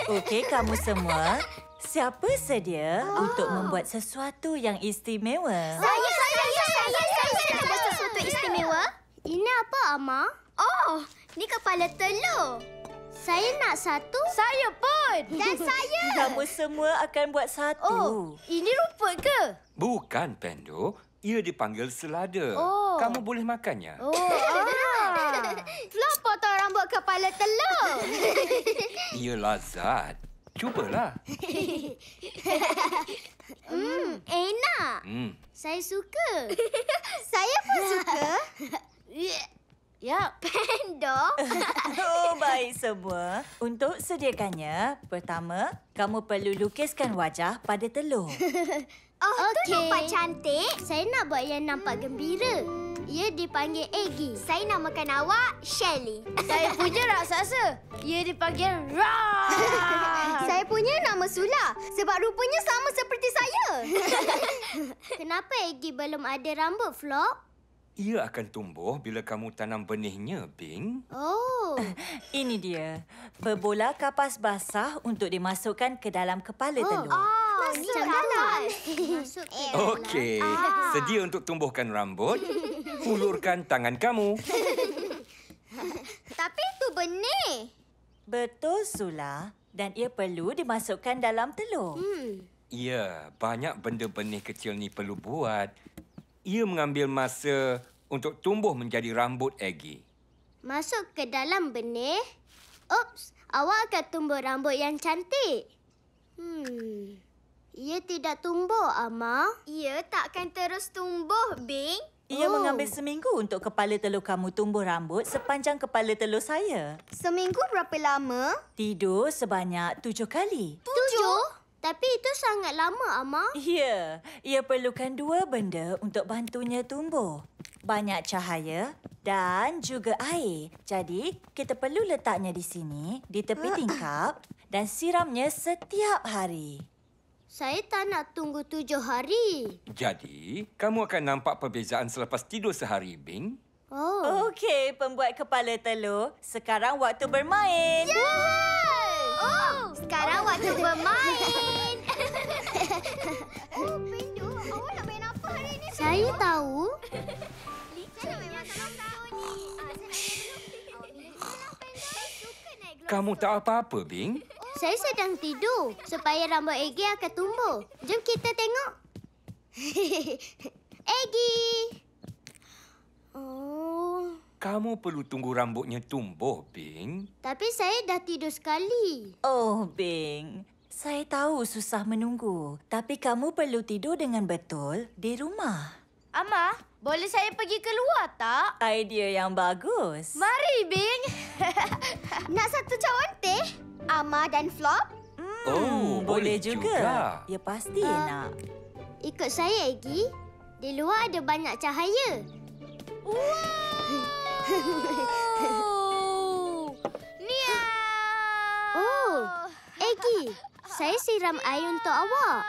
Okey, kamu semua. Siapa sedia untuk membuat sesuatu yang istimewa? Saya nak buat sesuatu istimewa. Ini apa, Ama? Oh, ni kepala telur. Saya nak satu. Saya pun. Dan saya. Kamu semua akan buat satu. Oh, ini rumput ke? Bukan, Pendo. Ia dipanggil selada. Oh. Kamu boleh makannya. Oh, Flo potong rambut kepala telur. Ia lazat. Cubalah. Enak. Saya suka. Saya pun suka. Ya, Pendo. Oh, baik semua. Untuk sediakannya, pertama, kamu perlu lukiskan wajah pada telur. Oh, tu Okey. nampak cantik. Saya nak buat yang nampak gembira. Ia dipanggil Eggy. Saya namakan awak Shelly. Saya punya raksasa. Ia dipanggil Ra. Saya punya nama Sula sebab rupanya sama seperti saya. Kenapa Eggy belum ada rambut, Flop? Ia akan tumbuh bila kamu tanam benihnya, Bing. Oh. Ini dia. Berbola kapas basah untuk dimasukkan ke dalam kepala telur. Oh, ni Macam kalah. Masuk ke Okey. Sedia untuk tumbuhkan rambut? Hulurkan tangan kamu. Tapi itu benih. Betul, Sula. Dan ia perlu dimasukkan dalam telur. Ya, banyak benda benih kecil ni perlu buat. Ia mengambil masa untuk tumbuh menjadi rambut Eggy. Masuk ke dalam benih. Ups, awak akan tumbuh rambut yang cantik. Ia tidak tumbuh, Ama. Ia takkan terus tumbuh, Bing. Ia mengambil seminggu untuk kepala telur kamu tumbuh rambut sepanjang kepala telur saya. Seminggu berapa lama? Tidur sebanyak 7 kali. 7? Tapi itu sangat lama, Ama. Ya, ia perlukan 2 benda untuk bantunya tumbuh. Banyak cahaya dan juga air. Jadi, kita perlu letaknya di sini, di tepi tingkap dan siramnya setiap hari. Saya tak nak tunggu 7 hari. Jadi, kamu akan nampak perbezaan selepas tidur sehari, Bing. Oh. Okey, pembuat kepala telur. Sekarang waktu bermain. Oh, sekarang waktu bermain. Oh, Pendo, awak nak main apa hari ni? Saya tahu. Saya nak main tahu ni. Kamu tak apa-apa, Bing? Saya sedang tidur supaya rambut Eggy akan tumbuh. Jom kita tengok. Eggy. Oh, Kamu perlu tunggu rambutnya tumbuh, Bing. tapi saya dah tidur sekali. Oh, Bing. Saya tahu susah menunggu. Tapi kamu perlu tidur dengan betul di rumah. Ama, boleh saya pergi keluar tak? Idea yang bagus. Mari, Bing. Nak satu cawan teh? Ama dan Flop? Oh, boleh juga. Ya, pasti nak. Ikut saya, Eggy. Di luar ada banyak cahaya. Miau. Oh, Eggy, saya siram air untuk awak.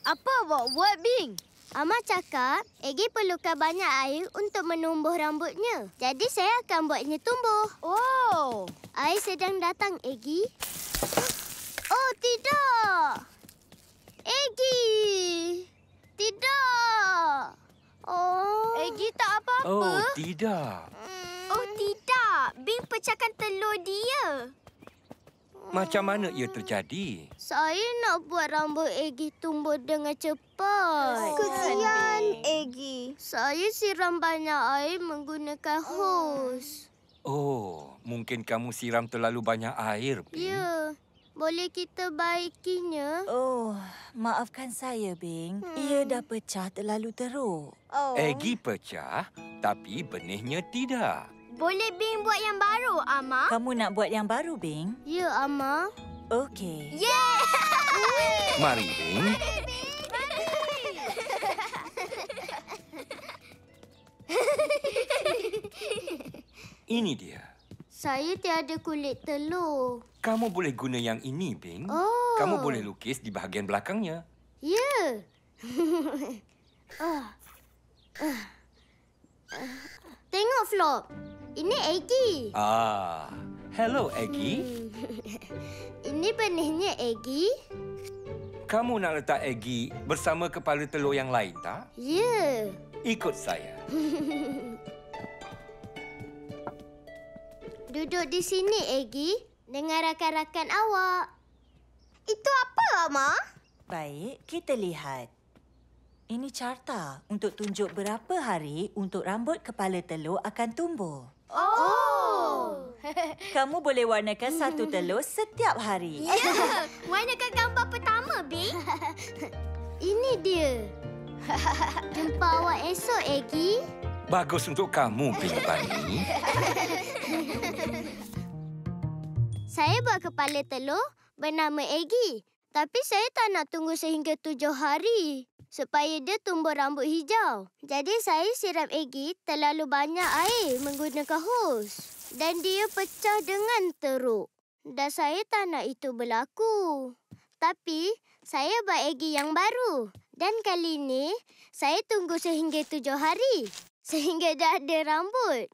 Apa awak buat, Bing? Ama cakap, Eggy perlukan banyak air untuk menumbuh rambutnya. Jadi saya akan buatnya tumbuh. Oh. Air sedang datang, Eggy. Oh, tidak. Eggy. Tidak. Oh. Eggy tak apa-apa. Oh, tidak. Oh, tidak. Bing pecahkan telur dia. Macam mana ia terjadi? Saya nak buat rambut Eggy tumbuh dengan cepat. Kesian, Eggy. Saya siram banyak air menggunakan hos. Oh, mungkin kamu siram terlalu banyak air, Bing. Ya, boleh kita baikinya? Oh, maafkan saya, Bing. Ia dah pecah terlalu teruk. Oh. Eggy pecah, tapi benihnya tidak. Boleh Bing buat yang baru, Ama? Kamu nak buat yang baru, Bing? Ya, Ama. Okey. Mari, Bing. Ini dia. Saya tiada kulit telur. Kamu boleh guna yang ini, Bing. Oh. Kamu boleh lukis di bahagian belakangnya. Ya. Tengok, Flop. Ini Eggy. Ah, Hello, Eggy. Ini benihnya, Eggy. Kamu nak letak Eggy bersama kepala telur yang lain, tak? Ya. Ikut saya. Duduk di sini, Eggy. Dengan rakan-rakan awak. Itu apa, Mak? Baik, kita lihat. Ini carta untuk tunjuk berapa hari untuk rambut kepala telur akan tumbuh. Oh! Kamu boleh warnakan satu telur setiap hari. Ya! Warnakan gambar pertama, Bing. Ini dia. Jumpa awak esok, Eggy. Bagus untuk kamu, Bing Bunny. Saya buat kepala telur bernama Eggy. Tapi saya tak nak tunggu sehingga 7 hari supaya dia tumbuh rambut hijau. Jadi saya siram Eggy terlalu banyak air menggunakan hos. Dan dia pecah dengan teruk. Dan saya tak nak itu berlaku. Tapi saya buat Eggy yang baru. Dan kali ini saya tunggu sehingga 7 hari. Sehingga dah ada rambut.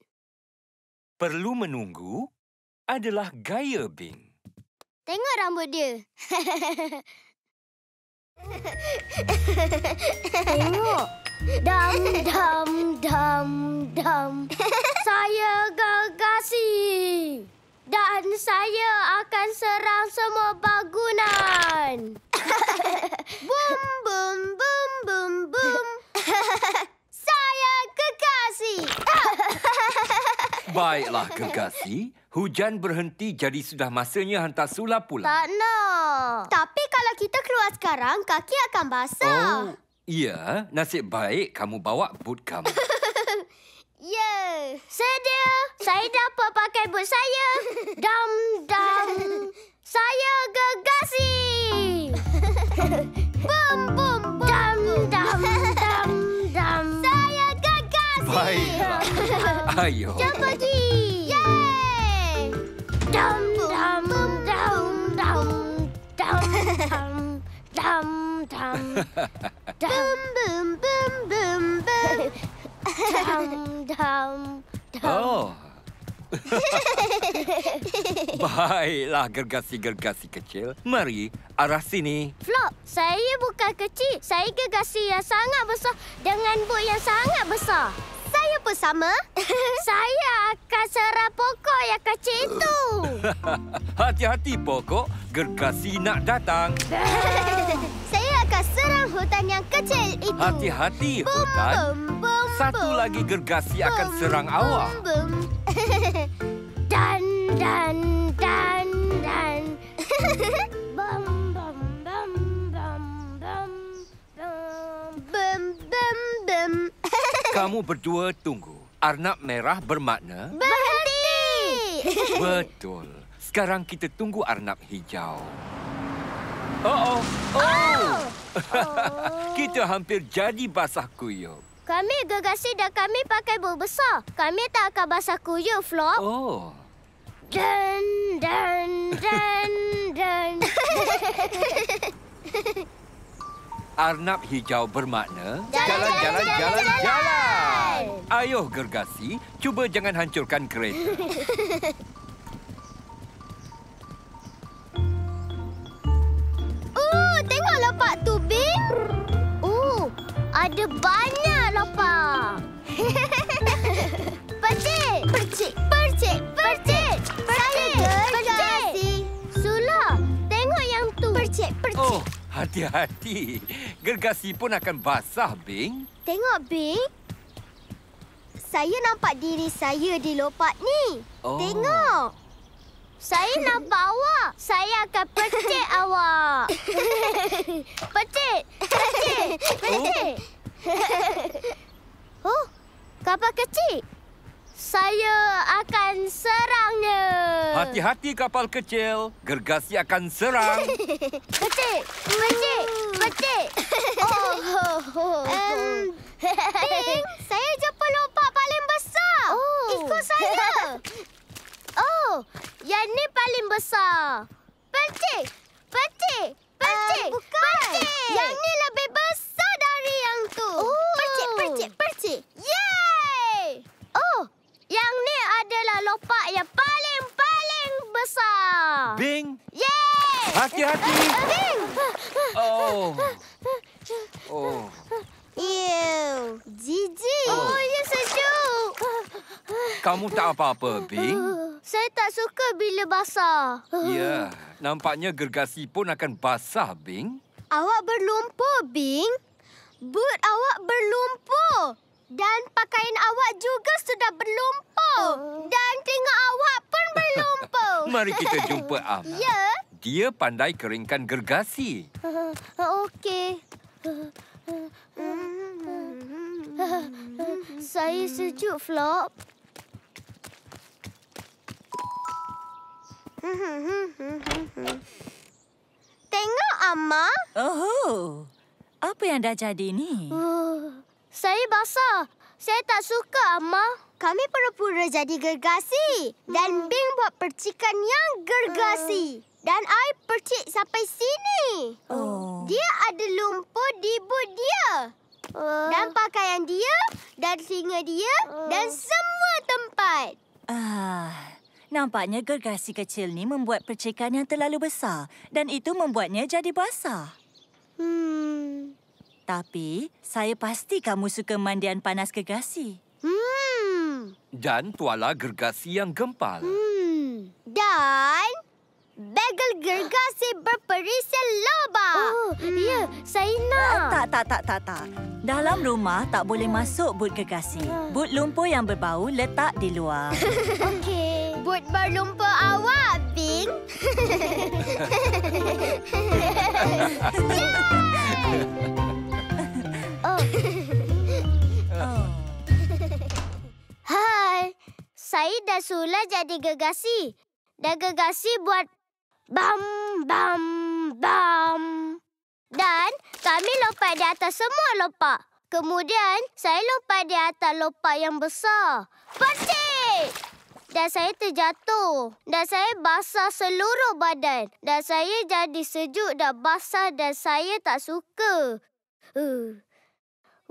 Perlu menunggu adalah gaya Bing. Tengok rambut dia. Tengok. Dam, dam, dam, dam. Saya Gargasi. Dan saya akan serang semua bangunan. Bum, bum, bum, bum, bum. Saya Gargasi. Baiklah, Gergasi. Hujan berhenti jadi sudah masanya hantar sulap pulang. Tak nak. Tapi kalau kita keluar sekarang, kaki akan basah. Oh, ya. Nasib baik kamu bawa boot kamu. Ya. Sedia. Saya dapat pakai boot saya. Dam, dam. Saya Gargasi. Bum, bum, bum. Dam, dam, dam, dam. Saya Gargasi. Baiklah. Ayo. Jom pergi. Yeay. Dam, dam, dam, dam, dam, dam, dam, dam. Bum, bum, bum, bum, bum. Dam, dam, dam. Oh. Baiklah, gergasi-gergasi kecil. Mari, arah sini. Flop, saya bukan kecil. Saya Gargasi yang sangat besar dengan boot yang sangat besar. Saya pun sama. Saya akan serang pokok yang kecil itu. Hati-hati pokok, gergasi nak datang. Saya akan serang hutan yang kecil itu. Hati-hati hutan. Bum, bum, Satu bum, lagi gergasi akan bum, serang bum, awak. bum. Dan, dan, dan, dan. Bum, bum, bum, bum, bum, bum, bum, bum, bum. Kamu berdua tunggu. Arnab merah bermakna... Berhenti! Betul. Sekarang kita tunggu arnab hijau. Oh. Kita hampir jadi basah kuyup. Kami Gargasi dan kami pakai boot besar. Kami tak akan basah kuyup, Flop. Oh. Dan, dan, dan, dan. Arnab hijau bermakna... Jalan. Ayo, gergasi. Cuba jangan hancurkan kereta. Tengok lopak tu, Bing. Ada banyak lopak. Percik. Percik. Percik. Percik. Saya Gargasi. Sula, tengok yang tu. Percik. Percik. Oh, hati-hati. Gergasi pun akan basah, Bing. Tengok, Bing. Saya nampak diri saya di lopak ni. Oh. Tengok. Saya nampak awak. Saya akan percik awak. Percik. Percik. Percik. Oh, kapal kecil. Saya akan serangnya. Hati-hati kapal kecil. Gergasi akan serang. Percik. Percik. Percik. Bing, saya jumpa lopak paling besar. Ikut saya. Yang ni paling besar. Percik. Percik. Percik. Percik. Yang ni lebih besar dari yang tu. Percik. Percik. Percik. Yeay. Yang ni adalah lopak yang paling Bing, Yeay! hati-hati. Bing! Oh. Oh. Ew, jijik. Oh, ya sejuk. Kamu tak apa-apa, Bing? Saya tak suka bila basah. Ya, nampaknya gergasi pun akan basah, Bing. Awak berlumpur, Bing. Boot awak berlumpur. Dan pakaian awak juga sudah berlumpur. Dan telinga awak pun berlumpur. Mari kita jumpa Ahmad. Ya? Dia pandai keringkan gergasi. Okey. Saya sejuk, Flop. Tengok, Amma. Oh, apa yang dah jadi ni? Saya basah. Saya tak suka, Amma. Kami pura-pura jadi gergasi. Dan Bing buat percikan yang gergasi. Dan air percik sampai sini. Oh. Dia ada lumpur di boot dia. Dan pakaian dia. Dan telinga dia. Dan semua tempat. Nampaknya gergasi kecil ni membuat percikan yang terlalu besar. Dan itu membuatnya jadi basah. Tapi, saya pasti kamu suka mandian panas gergasi. Dan tuala gergasi yang gempal. Dan bagel gergasi berperisa lubang. Oh, ya, saya nak. Tak. Dalam rumah tak boleh masuk but gergasi. But lumpur yang berbau letak di luar. Okey. But berlumpur awak, Bing. Hai, saya dah Sula jadi gergasi. Dan gergasi buat bam, bam, bam. Dan kami lompat di atas semua lompat. Kemudian, saya lompat di atas lompat yang besar. Percik! Dan saya terjatuh. Dan saya basah seluruh badan. Dan saya jadi sejuk dan basah dan saya tak suka.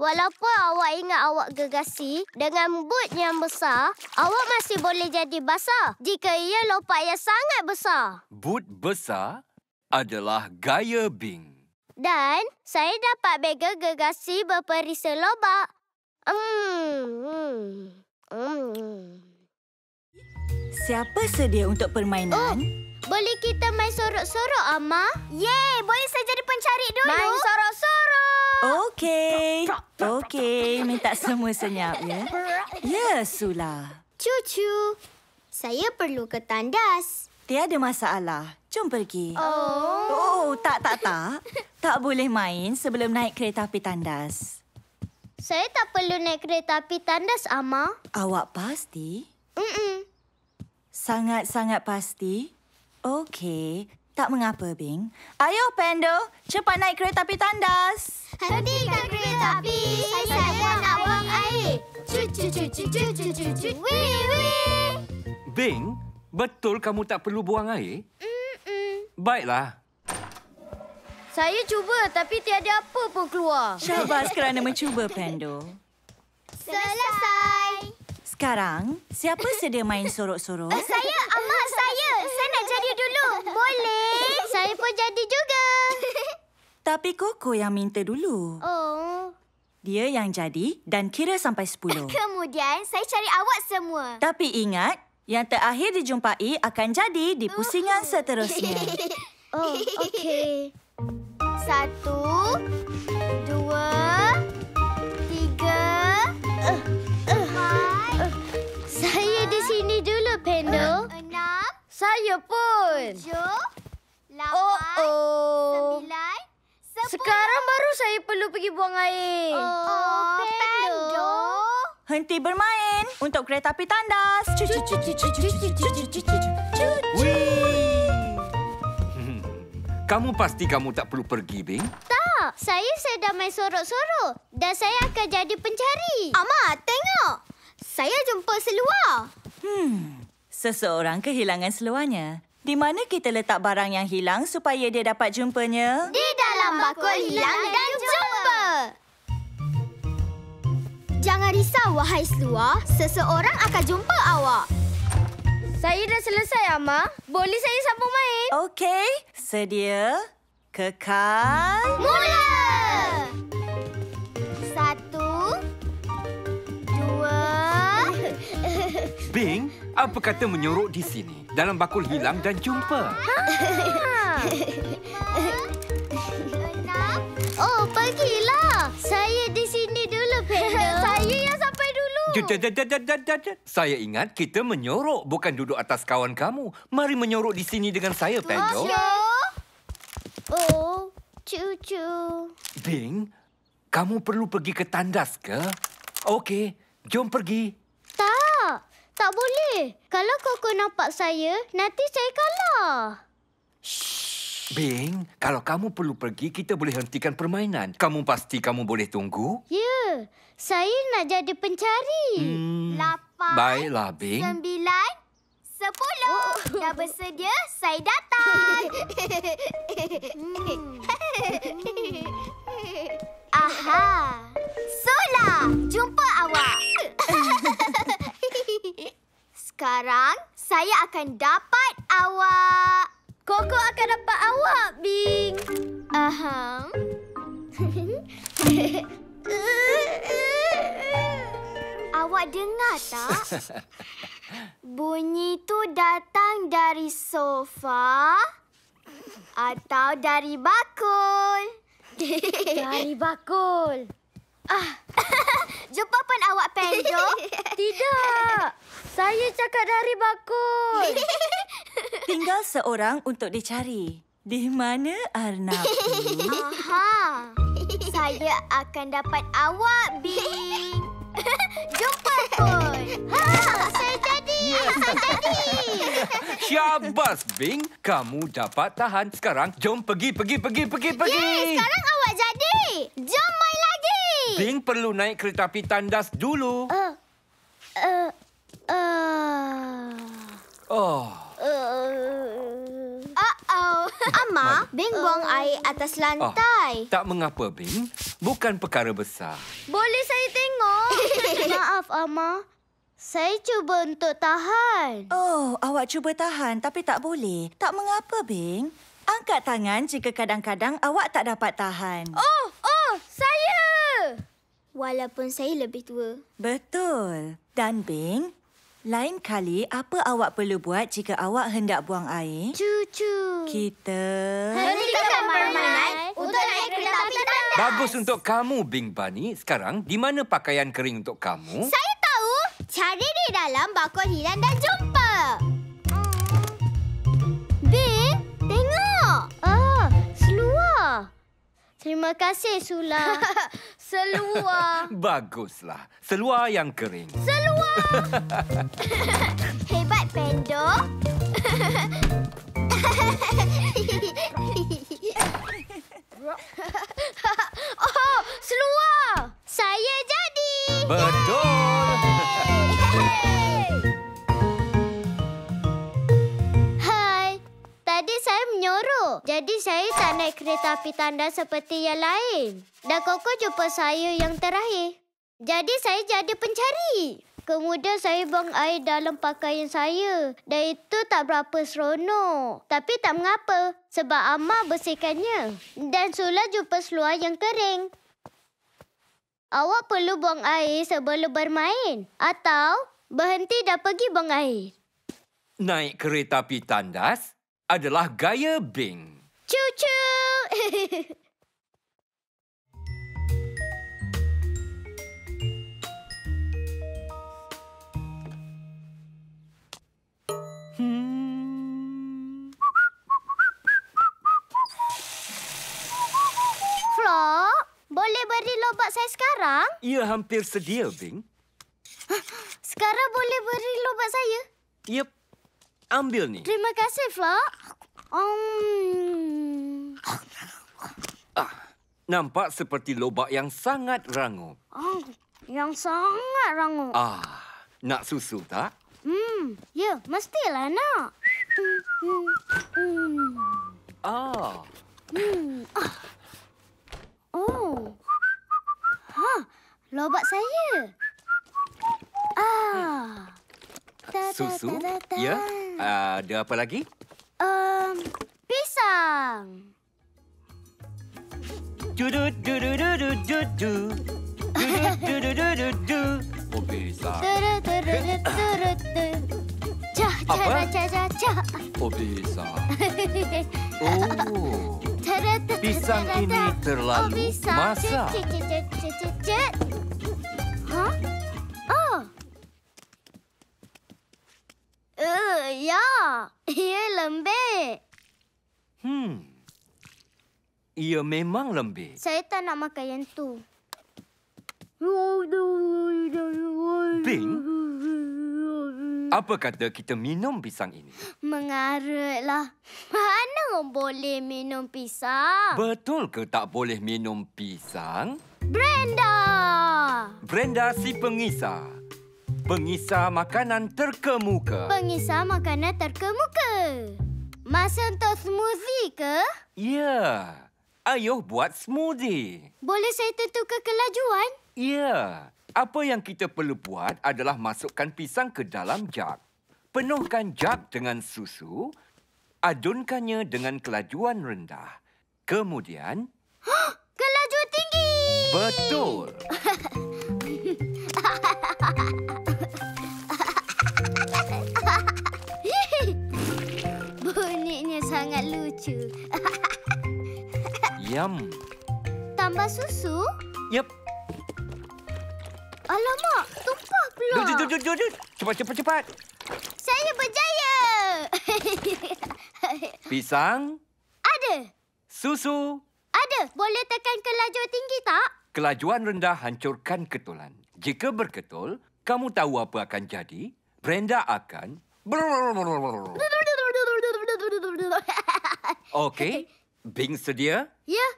Walaupun awak ingat awak gergasi, dengan boot yang besar, awak masih boleh jadi basah jika ia lompat yang sangat besar. But besar adalah gaya Bing. Dan saya dapat bagel gergasi berperisa lobak. Siapa sedia untuk permainan? Boleh kita main sorok-sorok, Amma? Yeay, boleh saya jadi pencari dulu? Main sorok-sorok. Okey, minta semua senyap ya. Ya, Sula. Cucu, saya perlu ke tandas. Tiada masalah. Jom pergi. Oh. Tak. Tak boleh main sebelum naik kereta api tandas. Saya tak perlu naik kereta api tandas, Amma. Awak pasti? Sangat-sangat pasti? Okey. Tak mengapa, Bing. Ayo, Pando. Cepat naik kereta api tandas. Hentikan kereta api. Saya nak buang air. Cucu. Wih. Bing, betul kamu tak perlu buang air? Baiklah. Saya cuba tapi tiada apa pun keluar. Syabas kerana mencuba, Pando. Selesai. Sekarang, siapa sedia main sorok-sorok? Saya, Amma, saya. Saya nak jadi dulu. Boleh? Saya pun jadi juga. Tapi Koko yang minta dulu. Oh. Dia yang jadi dan kira sampai 10. Kemudian, saya cari awak semua. Tapi ingat, yang terakhir dijumpai akan jadi di pusingan seterusnya. Oh, okey. 1, 2, 3, 4. Saya di sini dulu, Pendo. 6. Saya pun. 7, 8, 9, 10. Sekarang baru saya perlu pergi buang air. Oh, Pendo. Henti bermain untuk kereta api tandas. Kamu pasti kamu tak perlu pergi, Bing? Tak, saya sedang main sorok-sorok. Dan saya akan jadi pencari. Amma, tengok. Saya jumpa seluar. Seseorang kehilangan seluarnya. Di mana kita letak barang yang hilang supaya dia dapat jumpanya? Di dalam bakul hilang dan jumpa. Jangan risau, wahai seluar. Seseorang akan jumpa awak. Saya dah selesai, Amma. Boleh saya sambung main? Okey, sedia, kekal. Mula! 1, 2. Bing, apa kata menyorok di sini? Dalam bakul hilang dan jumpa. 6. Oh, pergilah. Saya di sini dulu, Panda. Saya yang sampai dulu. Saya ingat kita menyorok, bukan duduk atas kawan kamu. Mari menyorok di sini dengan saya, Pendo. Oh, cucu. Bing, kamu perlu pergi ke tandas ke? Okey, jom pergi. Tak boleh. Kalau Koko nampak saya, nanti saya kalah. Bing, kalau kamu perlu pergi, kita boleh hentikan permainan. Kamu pasti kamu boleh tunggu? Ya, saya nak jadi pencari. 8. Baiklah, Bing. 9. 10. Dah bersedia, saya datang. Aha. Sola, jumpa awak. Sekarang, saya akan dapat awak. Koko akan dapat awak, Bing. Awak dengar tak? Bunyi tu datang dari sofa atau dari bakul? Dari bakul. Jumpa pun awak, Pendo. Tidak. Saya cakap dari bakul. Tinggal seorang untuk dicari. Di mana Arnab tu? Aha. Saya akan dapat awak, Bing. Jumpa pun. Saya jadi. Syabas, Bing. Kamu dapat tahan. Sekarang, jom pergi. Sekarang awak jadi. Jom main lagi. Bing perlu naik kereta api tandas dulu. Oh, Amma, Bing buang air atas lantai. tak mengapa, Bing. Bukan perkara besar. Boleh saya tengok? Maaf, Amma. Saya cuba untuk tahan. Oh, awak cuba tahan tapi tak boleh. Tak mengapa, Bing. Angkat tangan jika kadang-kadang awak tak dapat tahan. Oh, saya. Walaupun saya lebih tua. Betul. Dan Bing, lain kali apa awak perlu buat jika awak hendak buang air? Cucu. Kita... Hentikan permainan untuk naik kereta api tandas. Bagus untuk kamu, Bing Bunny. Sekarang, di mana pakaian kering untuk kamu? Saya tahu. Cari di dalam bakul hilang dan jumpa. Bing, tengok. Seluar. Terima kasih, Sula. Seluar. Baguslah. Seluar yang kering. Hebat, Pendo. Oh, seluar. Saya jadi. Betul. Hai. Tadi saya menyorok. Jadi saya tak naik kereta api tandas seperti yang lain. Dan Koko jumpa saya yang terakhir. Jadi saya jadi pencari. Kemudian saya buang air dalam pakaian saya. Dan itu tak berapa seronok. Tapi tak mengapa. Sebab Amma bersihkannya. Dan Sula jumpa seluar yang kering. Awak perlu buang air sebelum bermain. Atau berhenti dan pergi buang air. Naik kereta api tandas adalah gaya Bing. Cucu! Flo, boleh beri lobak saya sekarang? Ia hampir sedia, Bing. Sekarang boleh beri lobak saya? Yep. Ambil ni. Terima kasih, Flo. Nampak seperti lobak yang sangat rangup. Yang sangat rangup. Nak susu tak? Ya, mestilah nak. Oh. Lobak saya. Susu. Ya. Ada apa lagi? Pisang. Du-du-du-du-du-du-du. Du-du-du-du-du-du. Oh, pisang. Apa? Oh, pisang. Oh. Pisang ini terlalu masak. Hah? Oh. Ya. Ia lembek. Ia memang lembek. Saya tak nak makan yang tu. Bing, apa kata kita minum pisang ini? Mengarutlah. Mana boleh minum pisang? Betul ke tak boleh minum pisang? Brenda! Brenda si pengisar. Pengisar makanan terkemuka. Pengisar makanan terkemuka. Masa untuk smoothie ke? Ya. Ayuh buat smoothie. Boleh saya tentukan kelajuan? Ya. Apa yang kita perlu buat adalah masukkan pisang ke dalam jug. Penuhkan jug dengan susu. Adunkannya dengan kelajuan rendah. Kemudian... Kelajuan tinggi! Betul. Bunyinya sangat lucu. Yum. Tambah susu? Yep. Alamak, tumpah pula. Cepat. Saya berjaya. Pisang. Ada. Susu. Ada. Boleh tekan kelajuan tinggi tak? Kelajuan rendah hancurkan ketulan. Jika berketul, kamu tahu apa akan jadi? Brenda akan... Okey. Bing sedia? Ya.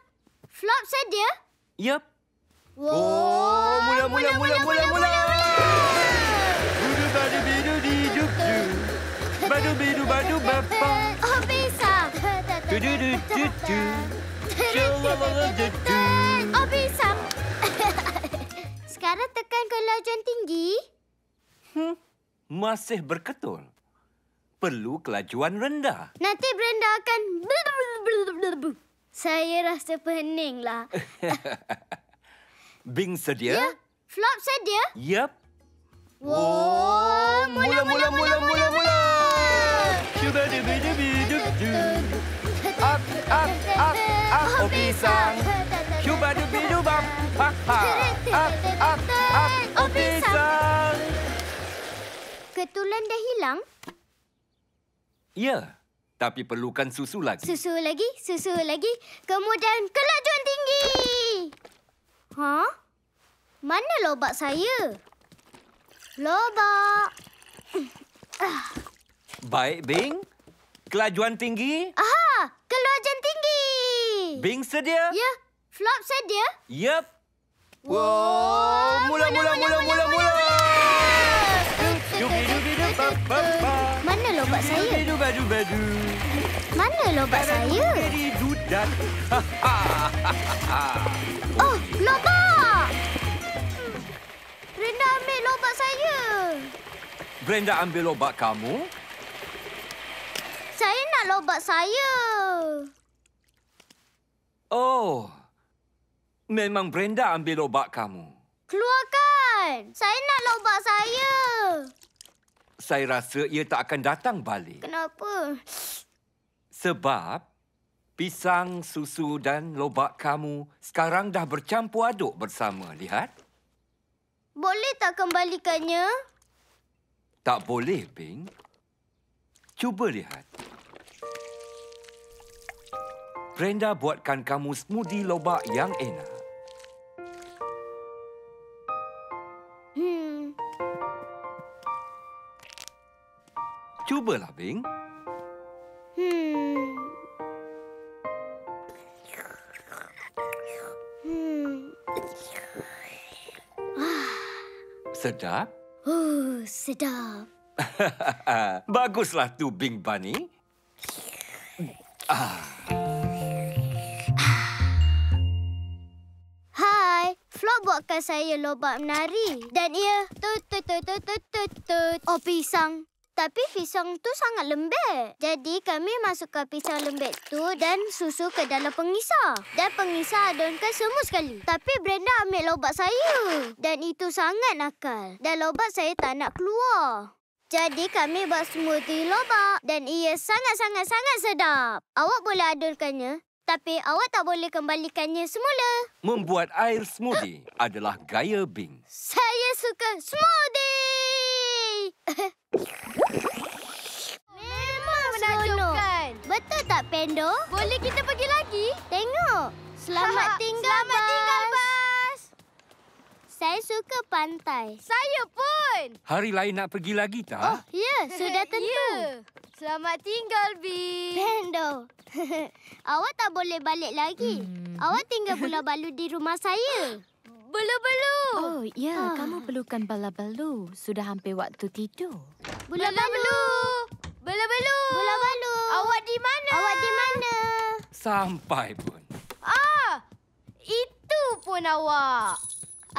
Flop sedia? Yep. Wow. Mula. Badu bapa. Oh, pisang. Oh, pisang. Sekarang tekan kelajuan tinggi. Masih berketul. Perlu kelajuan rendah. Nanti Brenda akan... Saya rasa peninglah. Bing sedia? Ya. Flop sedia? Yep. Wow. Mula. Up. Oh, pisang. Cuba-dubi-dubam. Up. Oh, pisang. Ketulan dah hilang? Ya, tapi perlukan susu lagi. Susu lagi. Kemudian kelajuan tinggi. Hah? Mana lobak saya? Lobak. Baik, Bing. Kelajuan tinggi. Aha, kelajuan tinggi. Bing sedia? Ya, flop sedia? Yep. Wow. Mula. Mana lobak saya? Badu. Mana lobak saya? Oh, lobak! Brenda ambil lobak saya. Brenda ambil lobak kamu? Saya nak lobak saya. Oh, memang Brenda ambil lobak kamu. Keluarkan. Saya nak lobak saya. Saya rasa ia tak akan datang balik. Kenapa? Sebab pisang, susu dan lobak kamu sekarang dah bercampur aduk bersama. Lihat. Boleh tak kembalikannya? Tak boleh, Bing. Cuba lihat. Brenda buatkan kamu smoothie lobak yang enak. Cubalah, Bing. Sedap? Sedap. Baguslah tu, Bing Bunny. Hai, Flop buatkan saya lobak menari. Dan ia tut. Oh, pisang. Tapi pisang tu sangat lembek. Jadi kami masukkan pisang lembek tu dan susu ke dalam pengisar. Dan pengisar adunkan semua sekali. Tapi Brenda ambil lobak saya. Dan itu sangat nakal. Dan lobak saya tak nak keluar. Jadi kami buat smoothie lobak. Dan ia sangat-sangat sedap. Awak boleh adunkannya. Tapi awak tak boleh kembalikannya semula. Membuat air smoothie adalah gaya Bing. Saya suka smoothie. Memang Menakjubkan. Betul tak, Pendo? Boleh kita pergi lagi? Tengok. Selamat tinggal, Bas. Saya suka pantai. Saya pun. Hari lain nak pergi lagi tak? Ya, sudah tentu. Ya. Selamat tinggal, Bing. Pendo, awak tak boleh balik lagi. Awak tinggal bola balu di rumah saya. Belu-belu. Oh, ya. Kamu perlukan bala-balu. Sudah hampir waktu tidur. Bola balu. Belu-belu. Bola balu. Awak di mana? Awak di mana? Sampai pun. Itu pun awak.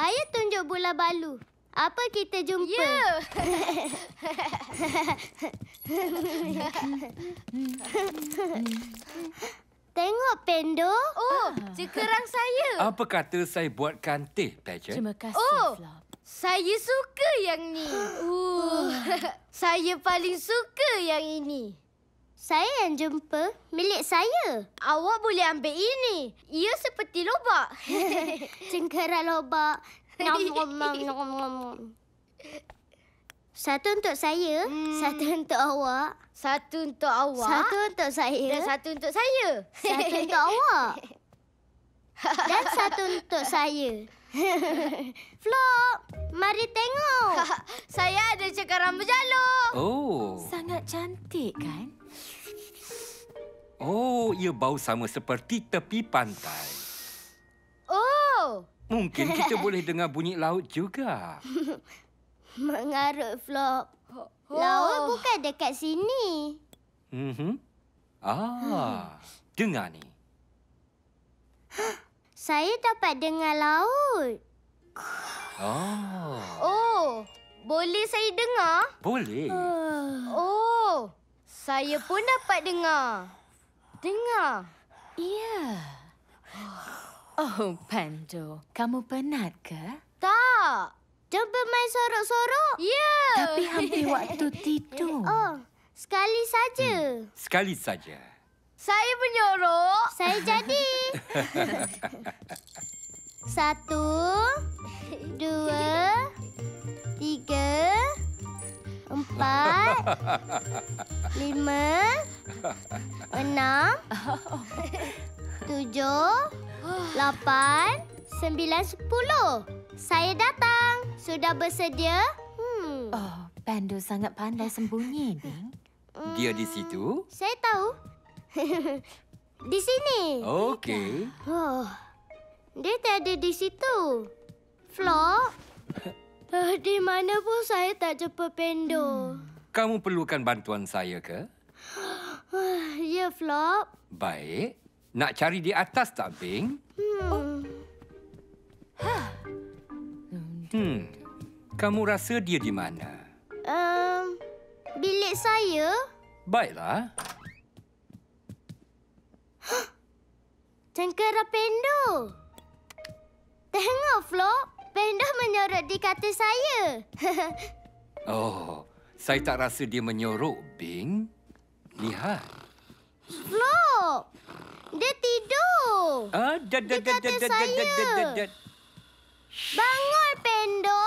Ayah tunjuk bola balu. Apa kita jumpa? Ya. Tengok, Pendo. Oh, cekerang saya. Apa kata saya buatkan teh, Paget? Terima kasih, Oh. Flop. Saya suka yang ni. Saya paling suka yang ini. Saya yang jumpa milik saya. Awak boleh ambil ini. Ia seperti lobak. Cengkera lobak. Nom. Satu untuk saya, satu untuk awak, Satu untuk awak. satu untuk saya, Dan satu untuk saya. satu untuk awak. Dan satu untuk saya. Flop, mari tengok. Saya ada cekaran berjalur. Oh. Sangat cantik, kan? Oh, ia bau sama seperti tepi pantai. Oh. Mungkin kita boleh dengar bunyi laut juga. Mengarut, Flop. Laut bukan dekat sini. Dengar ni. Saya dapat dengar laut. Oh. Boleh saya dengar? Boleh. Oh. Saya pun dapat dengar. Dengar. Ya. Oh, Pando. Kamu penat ke? Tak. Jom bermain sorok-sorok. Ya. Tapi hampir waktu tidur. Oh, sekali saja. Sekali saja. Saya menyorok. Saya jadi. 1, 2, 3, 4, 5, 6, 7, 8, 9, 10. Saya datang. Sudah bersedia? Oh, Pando sangat pandai sembunyi, Bing. Dia di situ? Saya tahu. Di sini. Okey. Oh, dia tiada di situ. Flop. Di mana pun saya tak jumpa Pendo. Kamu perlukan bantuan saya ke? Ya, Flop. Baik. Nak cari di atas tak, Bing? Kamu rasa dia di mana? Bilik saya. Baiklah. Cengkera Pendo. Tengok, Flop. Pendo menyorok di katil saya. Oh, saya tak rasa dia menyorok, Bing. Lihat. Flop. Dia tidur. Di katil saya. Bangun, Pendo.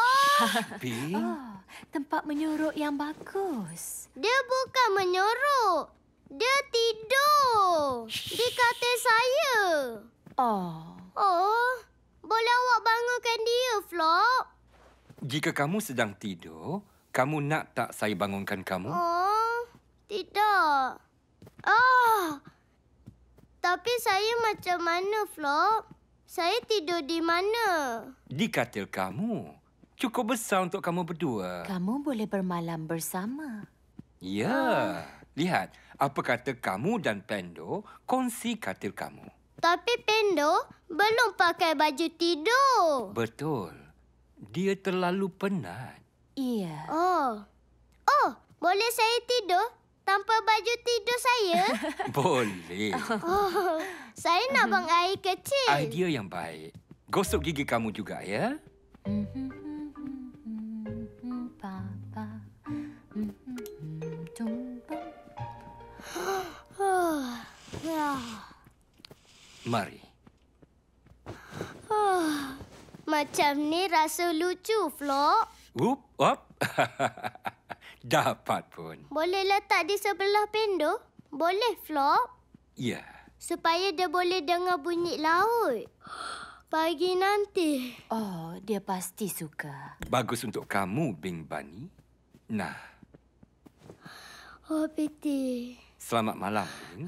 Bing, Oh, tempat menyorok yang bagus. Dia bukan menyorok. Dia tidur. Di katil saya. Oh, Oh, boleh awak bangunkan dia, Flop? jika kamu sedang tidur, kamu nak tak saya bangunkan kamu? Oh, tidak. Tapi saya macam mana, Flop? Saya tidur di mana? Di katil kamu. Cukup besar untuk kamu berdua. kamu boleh bermalam bersama. Ya. Lihat, apa kata kamu dan Pendo kongsi katil kamu? Tapi Pendo belum pakai baju tidur. Betul. Dia terlalu penat. Iya. Oh, boleh saya tidur tanpa baju tidur saya? Boleh. Oh, saya nak buang air kecil. Idea yang baik. Gosok gigi kamu juga, ya? Papa. Mari. Macam ni rasa lucu, Flo. Up. Dapat pun. Boleh letak di sebelah Pendo? Boleh, Flo? Ya. Supaya dia boleh dengar bunyi laut. Pagi nanti. Oh, dia pasti suka. Bagus untuk kamu, Bing Bani. Nah, Oh, Piti. selamat malam, Bing.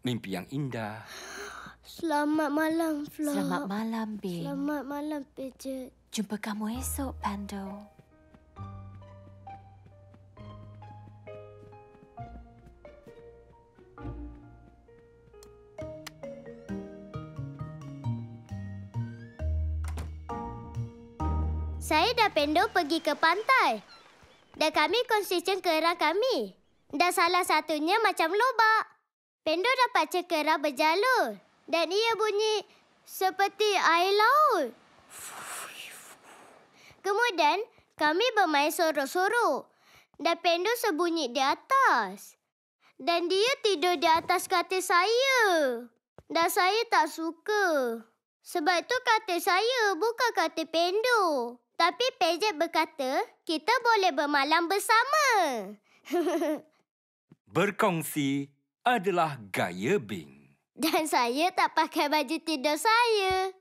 Mimpi yang indah. Selamat malam, Flo. Selamat malam, Bing. Selamat malam, Paget. Jumpa kamu esok, Pando. Saya dan Pendo pergi ke pantai. Dan kami kongsi cengkera kami. Dan salah satunya macam lobak. Pendo dapat cengkera berjalur. Dan ia bunyi seperti air laut. Kemudian, kami bermain sorok-sorok. Dan Pendo sembunyi di atas. Dan dia tidur di atas katil saya. Dan saya tak suka. Sebab itu katil saya, bukan katil Pendo. Tapi Paget berkata, kita boleh bermalam bersama. Berkongsi adalah gaya Bing. Dan saya tak pakai baju tidur saya.